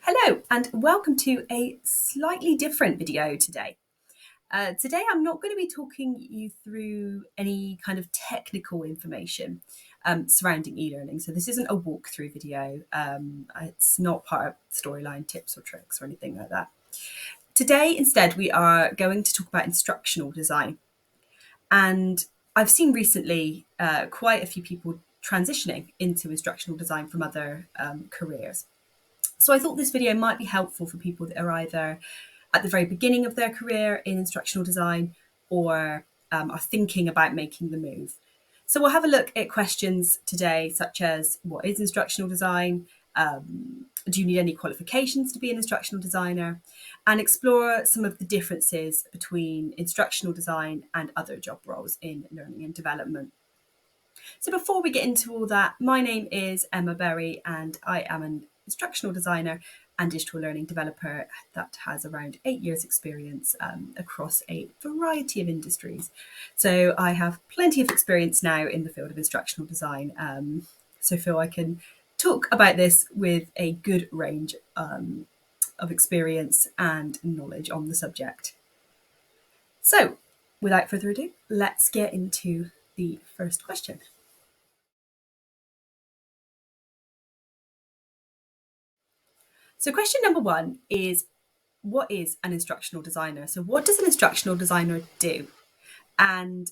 Hello and welcome to a slightly different video today. Today I'm not going to be talking you through any kind of technical information surrounding e-learning. So this isn't a walkthrough video. It's not part of storyline tips or tricks or anything like that. Today instead we are going to talk about instructional design. And I've seen recently quite a few people transitioning into instructional design from other careers. So I thought this video might be helpful for people that are either at the very beginning of their career in instructional design or are thinking about making the move. So we'll have a look at questions today, such as what is instructional design? Do you need any qualifications to be an instructional designer? And explore some of the differences between instructional design and other job roles in learning and development. So before we get into all that, my name is Emma Berry and I am an instructional designer and digital learning developer that has around 8 years experience across a variety of industries. So I have plenty of experience now in the field of instructional design. So I feel I can talk about this with a good range of experience and knowledge on the subject. So without further ado, let's get into the first question. So question number one is, what is an instructional designer? So what does an instructional designer do? And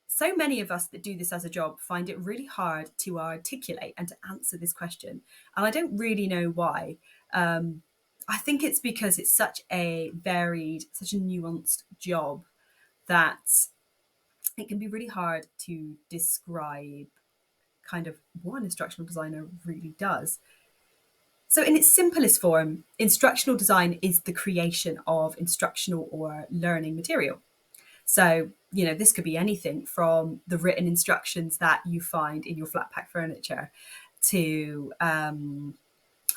so many of us that do this as a job find it really hard to articulate and to answer this question. And I don't really know why. I think it's because it's such a varied, such a nuanced job that it can be really hard to describe kind of what an instructional designer really does. So in its simplest form, instructional design is the creation of instructional or learning material. So, this could be anything from the written instructions that you find in your flat pack furniture to an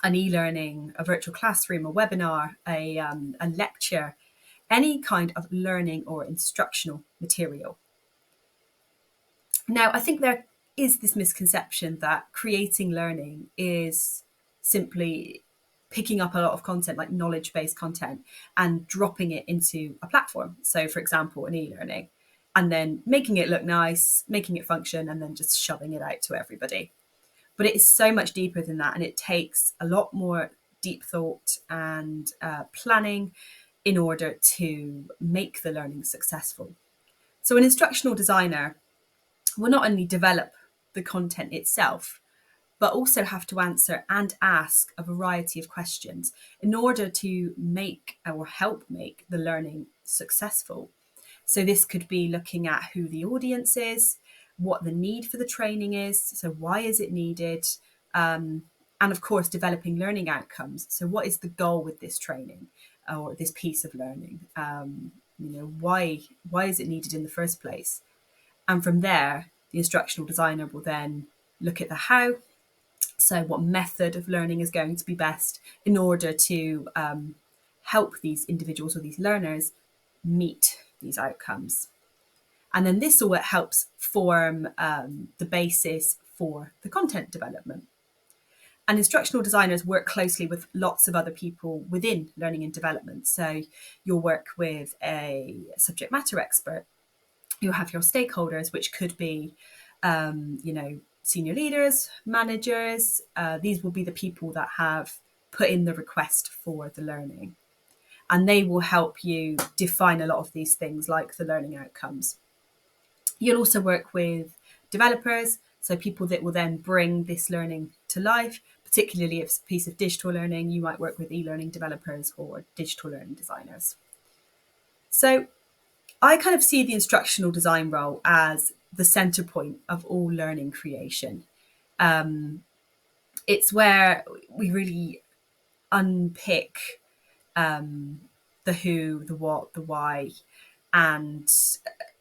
e-learning, a virtual classroom, a webinar, a lecture, any kind of learning or instructional material. Now, I think there is this misconception that creating learning is simply picking up a lot of content, like knowledge-based content, and dropping it into a platform. So, for example, an e-learning, and then making it look nice, making it function, and then just shoving it out to everybody. But it is so much deeper than that, and it takes a lot more deep thought and planning in order to make the learning successful. So an instructional designer will not only develop the content itself, but also have to answer and ask a variety of questions in order to make or help make the learning successful. So this could be looking at who the audience is, what the need for the training is, so why is it needed, and of course developing learning outcomes. So what is the goal with this training or this piece of learning? Why is it needed in the first place? And from there, the instructional designer will then look at the how. So what method of learning is going to be best in order to help these individuals or these learners meet these outcomes. And then this all helps form the basis for the content development. And instructional designers work closely with lots of other people within learning and development. So you'll work with a subject matter expert. You'll have your stakeholders, which could be, senior leaders, managers. These will be the people that have put in the request for the learning. And they will help you define a lot of these things like the learning outcomes. You'll also work with developers, so people that will then bring this learning to life, particularly if it's a piece of digital learning. You might work with e-learning developers or digital learning designers. So I kind of see the instructional design role as the center point of all learning creation. It's where we really unpick the who, the what, the why, and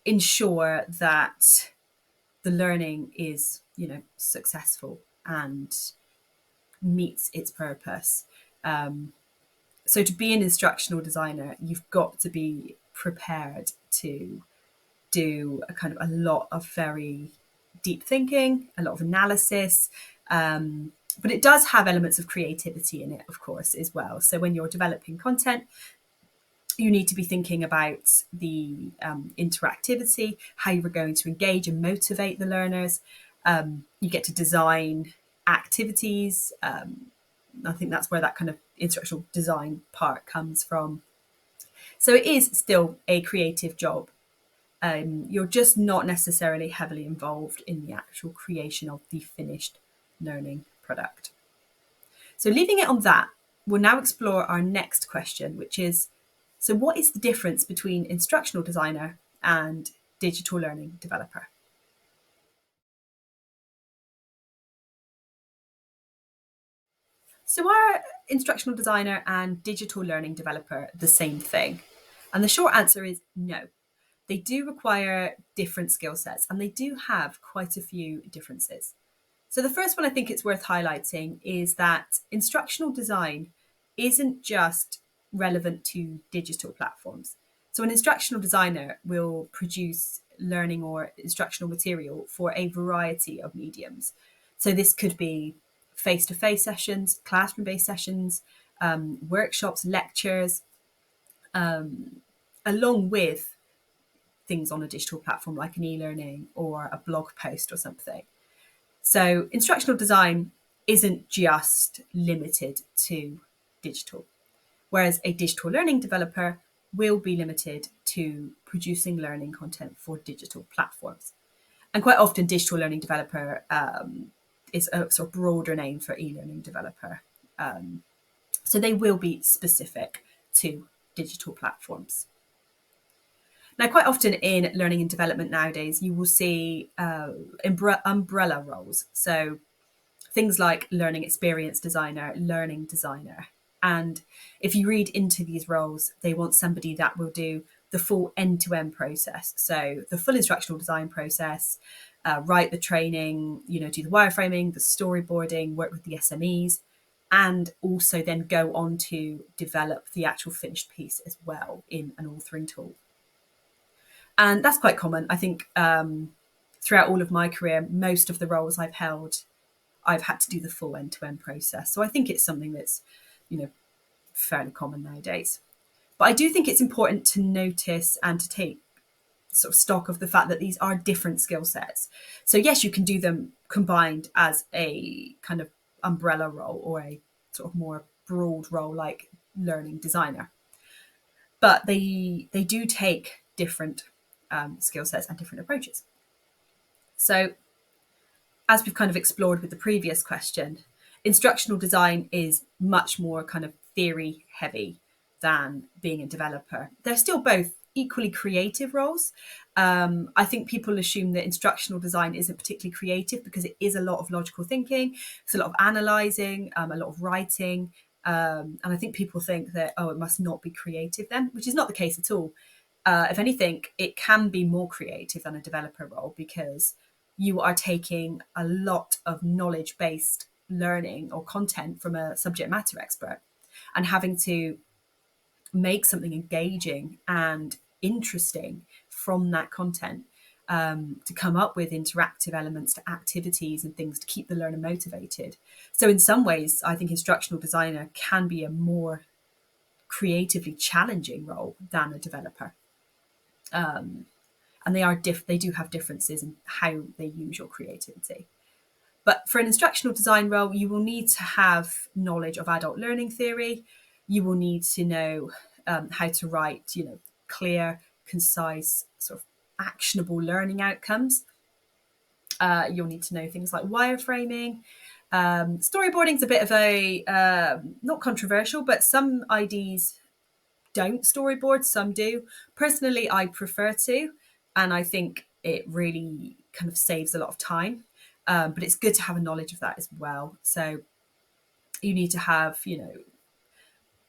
ensure that the learning is, successful and meets its purpose. So to be an instructional designer, you've got to be prepared to do a lot of very deep thinking, a lot of analysis, But it does have elements of creativity in it, of course, as well. So when you're developing content, you need to be thinking about the interactivity, how you're going to engage and motivate the learners. You get to design activities. I think that's where that kind of instructional design part comes from. So it is still a creative job. You're just not necessarily heavily involved in the actual creation of the finished learning product. So leaving it on that, we'll now explore our next question, which is, so what is the difference between instructional designer and digital learning developer? So are instructional designer and digital learning developer the same thing? And the short answer is no. They do require different skill sets and they do have quite a few differences. So the first one I think it's worth highlighting is that instructional design isn't just relevant to digital platforms. So an instructional designer will produce learning or instructional material for a variety of mediums. So this could be face-to-face sessions, classroom-based sessions, workshops, lectures, along with things on a digital platform like an e-learning or a blog post or something. So instructional design isn't just limited to digital, whereas a digital learning developer will be limited to producing learning content for digital platforms. And quite often digital learning developer is a sort of broader name for e-learning developer. So they will be specific to digital platforms. Now, quite often in learning and development nowadays, you will see umbrella roles. So things like learning experience designer, learning designer. And if you read into these roles, they want somebody that will do the full end-to-end process. So the full instructional design process, write the training, do the wireframing, the storyboarding, work with the SMEs, and also then go on to develop the actual finished piece as well in an authoring tool. And that's quite common. I think throughout all of my career, most of the roles I've held, I've had to do the full end-to-end process. So I think it's something that's, fairly common nowadays. But I do think it's important to notice and to take sort of stock of the fact that these are different skill sets. So yes, you can do them combined as a kind of umbrella role or a sort of more broad role like learning designer. But they do take different skill sets and different approaches. So as we've kind of explored with the previous question, instructional design is much more kind of theory heavy than being a developer. They're still both equally creative roles. I think people assume that instructional design isn't particularly creative because it is a lot of logical thinking, it's a lot of analysing, a lot of writing. And I think people think that, it must not be creative then, which is not the case at all. If anything, it can be more creative than a developer role because you are taking a lot of knowledge-based learning or content from a subject matter expert and having to make something engaging and interesting from that content, to come up with interactive elements to activities and things to keep the learner motivated. So in some ways, I think instructional designer can be a more creatively challenging role than a developer. And they do have differences in how they use your creativity. But for an instructional design role, you will need to have knowledge of adult learning theory. You will need to know how to write, clear, concise, sort of actionable learning outcomes. You'll need to know things like wireframing. Storyboarding is a bit of a, not controversial, but some IDs don't storyboard, some do. Personally, I prefer to, and I think it really kind of saves a lot of time. But it's good to have a knowledge of that as well. So you need to have,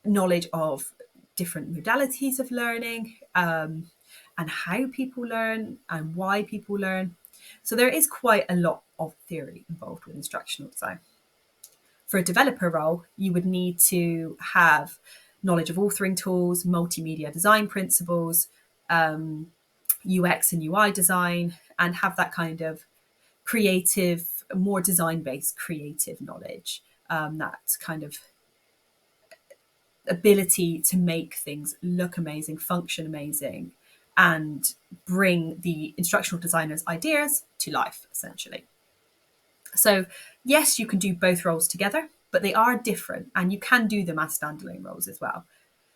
knowledge of different modalities of learning, and how people learn and why people learn. So there is quite a lot of theory involved with instructional design. For a developer role, you would need to have knowledge of authoring tools, multimedia design principles, UX and UI design, and have that kind of creative more design-based creative knowledge, that kind of ability to make things look amazing, function amazing, and bring the instructional designer's ideas to life, essentially. So, yes, you can do both roles together, but they are different, and you can do them as standalone roles as well.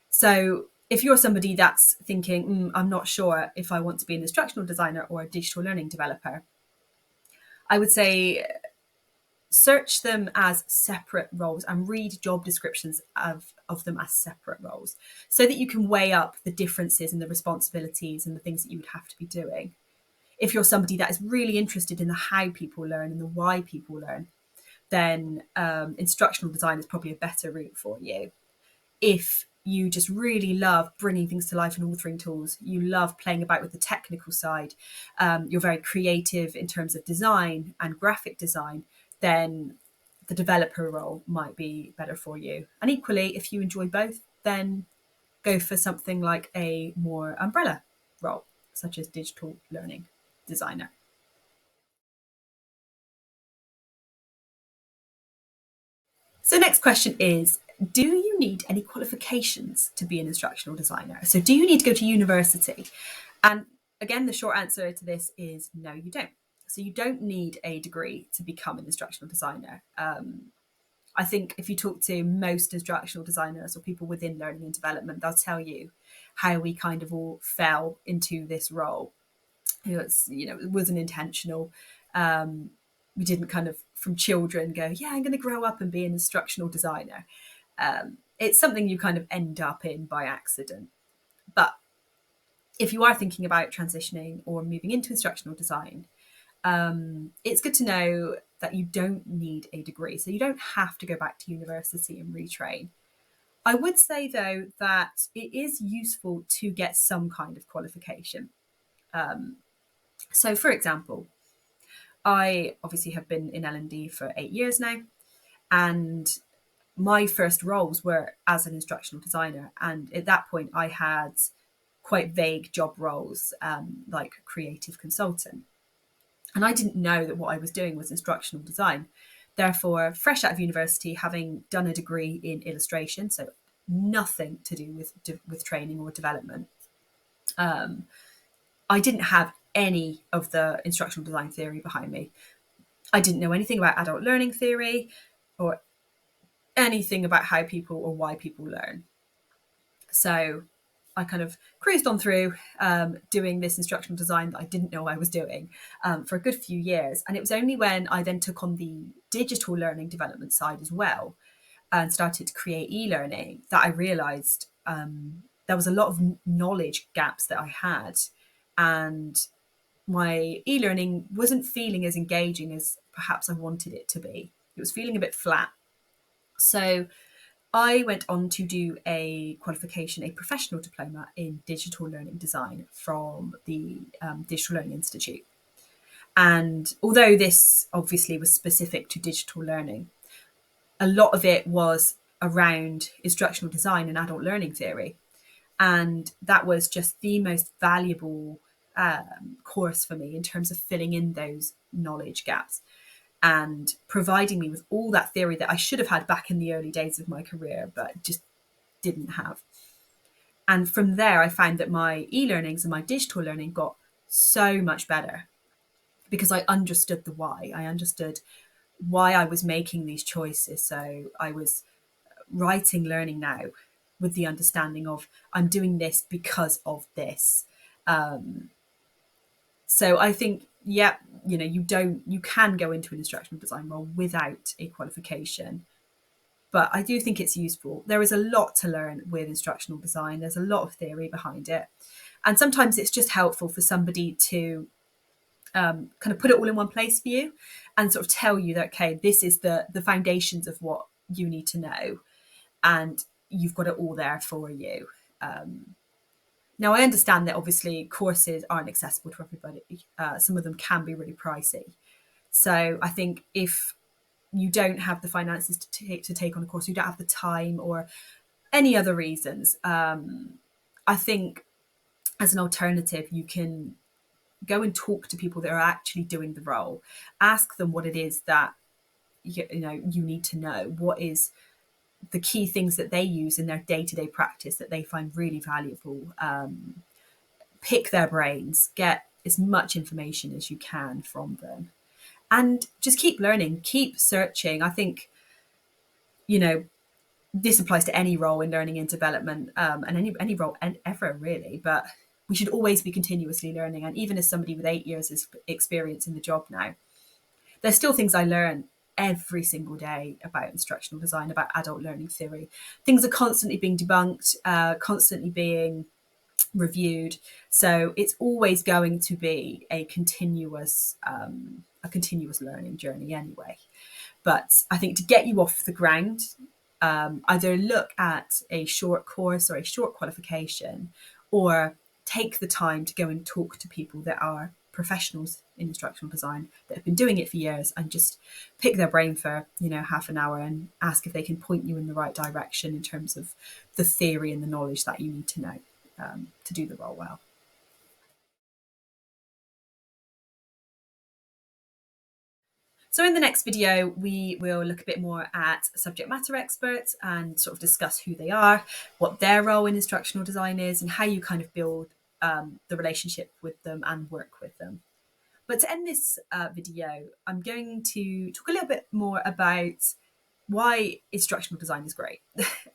So, if you're somebody that's thinking, I'm not sure if I want to be an instructional designer or a digital learning developer, I would say search them as separate roles and read job descriptions of them as separate roles so that you can weigh up the differences and the responsibilities and the things that you would have to be doing. If you're somebody that is really interested in the how people learn and the why people learn, then instructional design is probably a better route for you. If you just really love bringing things to life and authoring tools, you love playing about with the technical side, you're very creative in terms of design and graphic design, then the developer role might be better for you. And equally, if you enjoy both, then go for something like a more umbrella role, such as digital learning designer. So next question is, do you need any qualifications to be an instructional designer? So do you need to go to university? And again, the short answer to this is no, you don't. So you don't need a degree to become an instructional designer. I think if you talk to most instructional designers or people within learning and development, they'll tell you how we kind of all fell into this role. It wasn't intentional. We didn't kind of from children go, yeah, I'm going to grow up and be an instructional designer. It's something you kind of end up in by accident. But if you are thinking about transitioning or moving into instructional design, it's good to know that you don't need a degree. So you don't have to go back to university and retrain. I would say, though, that it is useful to get some kind of qualification. So, for example, I obviously have been in L&D for 8 years now, and my first roles were as an instructional designer. And at that point, I had quite vague job roles, like creative consultant. And I didn't know that what I was doing was instructional design. Therefore, fresh out of university, having done a degree in illustration, so nothing to do with training or development, I didn't have any of the instructional design theory behind me. I didn't know anything about adult learning theory or anything about how people or why people learn. So I kind of cruised on through doing this instructional design that I didn't know I was doing for a good few years. And it was only when I then took on the digital learning development side as well and started to create e-learning that I realized there was a lot of knowledge gaps that I had. And my e-learning wasn't feeling as engaging as perhaps I wanted it to be. It was feeling a bit flat. So I went on to do a qualification, a professional diploma in digital learning design from the Digital Learning Institute. And although this obviously was specific to digital learning, a lot of it was around instructional design and adult learning theory. And that was just the most valuable course for me in terms of filling in those knowledge gaps and providing me with all that theory that I should have had back in the early days of my career, but just didn't have. And from there, I found that my e-learnings and my digital learning got so much better because I understood the why. I understood why I was making these choices. So I was writing learning now with the understanding of I'm doing this because of this. So I think, yeah, you can go into an instructional design role without a qualification. But I do think it's useful. There is a lot to learn with instructional design. There's a lot of theory behind it. And sometimes it's just helpful for somebody to kind of put it all in one place for you and sort of tell you that, okay, this is the foundations of what you need to know. And you've got it all there for you. Now, I understand that obviously courses aren't accessible to everybody. Some of them can be really pricey. So I think if you don't have the finances to take on a course, you don't have the time or any other reasons, I think as an alternative, you can go and talk to people that are actually doing the role. Ask them what it is that you need to know. What is the key things that they use in their day-to-day practice that they find really valuable. Pick their brains, get as much information as you can from them, and just keep learning, keep searching. I think, this applies to any role in learning and development, and any role and ever really, but we should always be continuously learning. And even as somebody with 8 years of experience in the job now, there's still things I learn every single day about instructional design, about adult learning theory. Things are constantly being debunked, constantly being reviewed. So it's always going to be a continuous learning journey anyway. But I think to get you off the ground, either look at a short course or a short qualification, or take the time to go and talk to people that are professionals in instructional design that have been doing it for years, and just pick their brain for half an hour and ask if they can point you in the right direction in terms of the theory and the knowledge that you need to know to do the role well. So in the next video, we will look a bit more at subject matter experts and sort of discuss who they are, what their role in instructional design is, and how you kind of build the relationship with them and work with them. But to end this video, I'm going to talk a little bit more about why instructional design is great.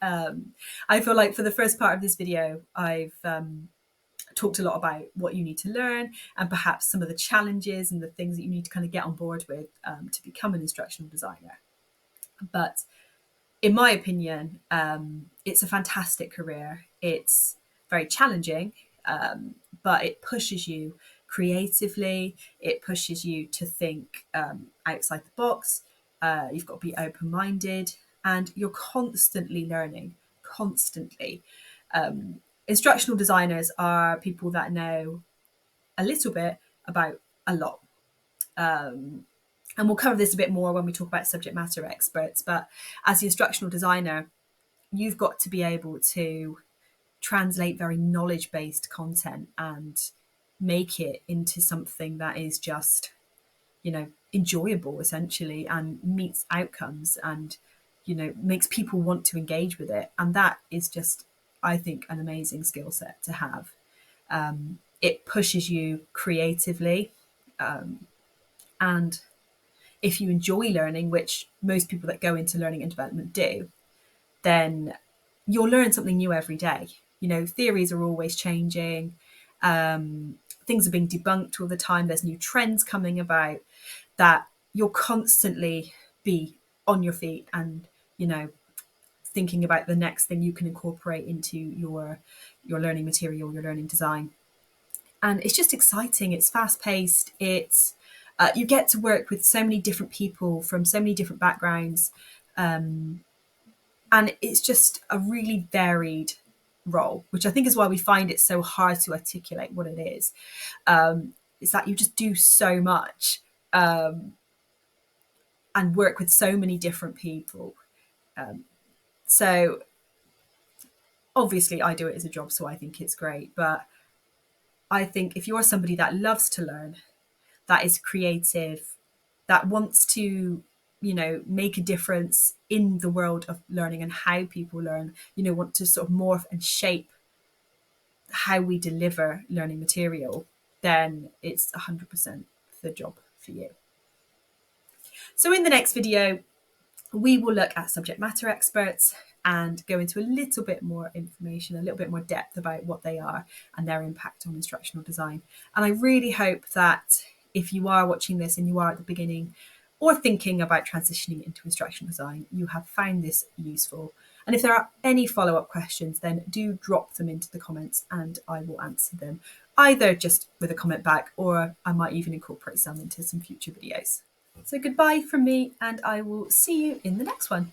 I feel like for the first part of this video, I've talked a lot about what you need to learn and perhaps some of the challenges and the things that you need to kind of get on board with to become an instructional designer. But in my opinion, it's a fantastic career. It's very challenging, but it pushes you creatively. It pushes you to think outside the box. You've got to be open-minded, and you're constantly learning, constantly. Instructional designers are people that know a little bit about a lot. And we'll cover this a bit more when we talk about subject matter experts. But as the instructional designer, you've got to be able to translate very knowledge-based content and make it into something that is just, enjoyable essentially, and meets outcomes, and, makes people want to engage with it. And that is just, I think, an amazing skill set to have. It pushes you creatively. And if you enjoy learning, which most people that go into learning and development do, then you'll learn something new every day. Theories are always changing. Things are being debunked all the time. There's new trends coming about that you'll constantly be on your feet and, thinking about the next thing you can incorporate into your learning material, your learning design. And it's just exciting. It's fast paced. It's you get to work with so many different people from so many different backgrounds. And it's just a really varied role, which I think is why we find it so hard to articulate what it is. Is that you just do so much and work with so many different people. So obviously I do it as a job, so I think it's great. But I think if you're somebody that loves to learn, that is creative, that wants to, make a difference in the world of learning and how people learn, want to sort of morph and shape how we deliver learning material, then it's 100% the job for you. So in the next video, we will look at subject matter experts and go into a little bit more information, a little bit more depth about what they are and their impact on instructional design. And I really hope that if you are watching this and you are at the beginning or thinking about transitioning into instructional design, you have found this useful. And if there are any follow-up questions, then do drop them into the comments and I will answer them, either just with a comment back, or I might even incorporate some into some future videos. So goodbye from me, and I will see you in the next one.